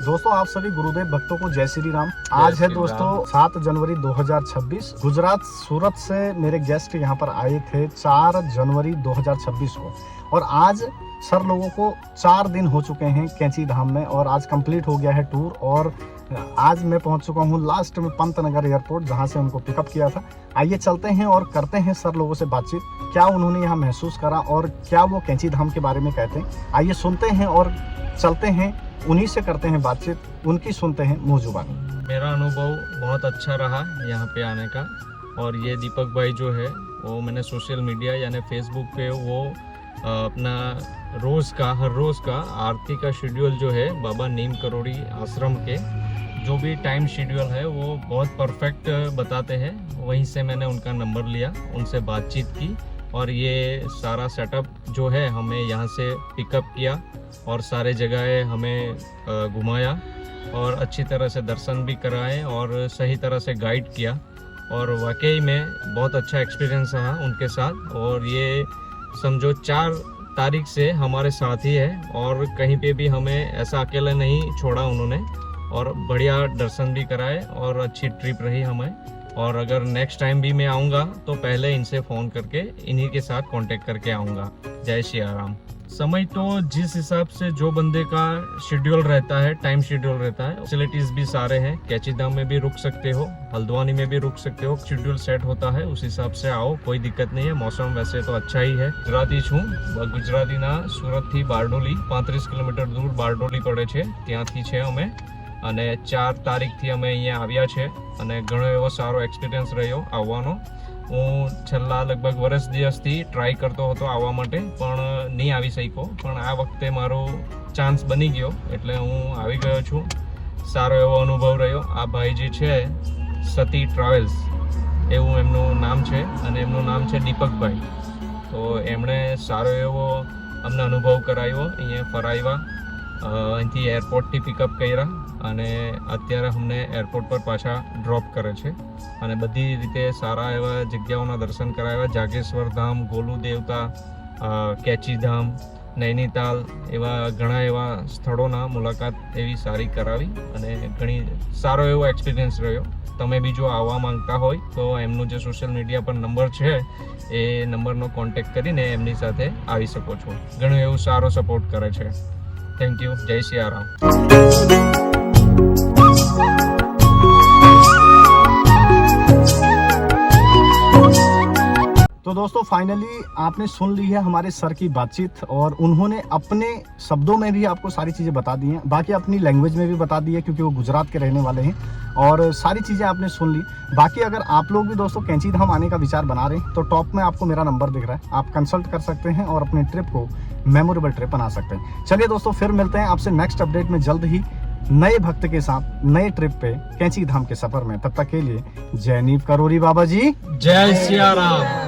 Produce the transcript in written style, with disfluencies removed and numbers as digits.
दोस्तों आप सभी गुरुदेव भक्तों को जय श्री राम। आज है दोस्तों 7 जनवरी 2026। गुजरात सूरत से मेरे गेस्ट यहाँ पर आए थे 4 जनवरी 2026 को और आज सर लोगों को 4 दिन हो चुके हैं कैंची धाम में और आज कंप्लीट हो गया है टूर। और आज मैं पहुंच चुका हूं लास्ट में पंतनगर एयरपोर्ट जहां से उनको पिकअप किया था। आइए चलते हैं और करते हैं सर लोगों से बातचीत, क्या उन्होंने यहाँ महसूस करा और क्या वो कैंची धाम के बारे में कहते हैं। आइए सुनते हैं और चलते हैं, उन्हीं से करते हैं बातचीत, उनकी सुनते हैं मुँह जुबानी। मेरा अनुभव बहुत अच्छा रहा यहाँ पे आने का। और ये दीपक भाई जो है वो मैंने सोशल मीडिया यानी फेसबुक पे वो अपना हर रोज़ का आरती का शेड्यूल जो है बाबा नीम करोड़ी आश्रम के जो भी टाइम शेड्यूल है वो बहुत परफेक्ट बताते हैं। वहीं से मैंने उनका नंबर लिया, उनसे बातचीत की और ये सारा सेटअप जो है हमें यहाँ से पिकअप किया और सारे जगह हमें घुमाया और अच्छी तरह से दर्शन भी कराए और सही तरह से गाइड किया। और वाकई में बहुत अच्छा एक्सपीरियंस रहा उनके साथ। और ये समझो 4 तारीख से हमारे साथ ही है और कहीं पे भी हमें ऐसा अकेला नहीं छोड़ा उन्होंने और बढ़िया दर्शन भी कराए और अच्छी ट्रिप रही हमें। और अगर नेक्स्ट टाइम भी मैं आऊँगा तो पहले इनसे फ़ोन करके इन्हीं के साथ कांटेक्ट करके आऊँगा। जय श्री राम। समय तो जिस हिसाब से जो बंदे का शेड्यूल रहता है, टाइम शेड्यूल रहता है, फैसिलिटीज भी सारे हैं। कैंची धाम में भी रुक सकते हो, हल्द्वानी में भी रुक सकते हो, शेड्यूल सेट होता है उस हिसाब से आओ, कोई दिक्कत नहीं है। मौसम वैसे तो अच्छा ही है। ગુજરાતી છું, ગુજરાતીના સુરતથી બારડોલી 35 કિલોમીટર दूर બારડોલી પડે છે, ત્યાંથી છે અમે અને 4 તારીખથી અમે અહીંયા આવ્યા છે અને ઘણો એવો સારો એક્સપિરિયન્સ રહ્યો આવવાનો। હું છેલ્લા લગભગ વર્ષ દિવસથી ટ્રાય કરતો હતો આવવા માટે પણ નહીં આવી શક્યો, પણ આ વખતે મારો ચાન્સ બની ગયો એટલે હું આવી ગયો છું। સારો એવો અનુભવ રહ્યો। આ ભાઈ જે છે સતી ટ્રાવેલ્સ એવું એમનું નામ છે અને એમનું નામ છે દીપકભાઈ। તો એમણે સારો એવો અમને અનુભવ કરાવ્યો, અહીંયા ફરાવ્યા, અહીંથી એરપોર્ટથી પિકઅપ કર્યા અને અત્યારે અમને એરપોર્ટ પર પાછા ડ્રોપ કરે છે અને બધી રીતે સારા એવા જગ્યાઓના દર્શન કરાવ્યા। જાગેશ્વર ધામ, ગોલુ દેવતા, કેચી ધામ, નૈનીતાલ એવા ઘણા એવા સ્થળોના મુલાકાત એવી સારી કરાવી અને ઘણી સારો એવો એક્સપિરિયન્સ રહ્યો। તમે બી જો આવવા માંગતા હોય તો એમનું જે સોશિયલ મીડિયા પર નંબર છે એ નંબરનો કોન્ટેક્ટ કરીને એમની સાથે આવી શકો છો। ઘણું એવું સારો સપોર્ટ કરે છે। Thank you. જય સિયારામ। तो दोस्तों फाइनली आपने सुन ली है हमारे सर की बातचीत और उन्होंने अपने शब्दों में भी आपको सारी चीज़ें बता दी हैं, बाकी अपनी लैंग्वेज में भी बता दी है क्योंकि वो गुजरात के रहने वाले हैं और सारी चीज़ें आपने सुन ली। बाकी अगर आप लोग भी दोस्तों कैंची धाम आने का विचार बना रहे हैं तो टॉप में आपको मेरा नंबर दिख रहा है, आप कंसल्ट कर सकते हैं और अपने ट्रिप को मेमोरेबल ट्रिप बना सकते हैं। चलिए दोस्तों फिर मिलते हैं आपसे नेक्स्ट अपडेट में जल्द ही नए भक्त के साथ नए ट्रिप पे कैंची धाम के सफर में। तब तक के लिए जय नीम करोड़ी बाबा जी, जय सियाराम।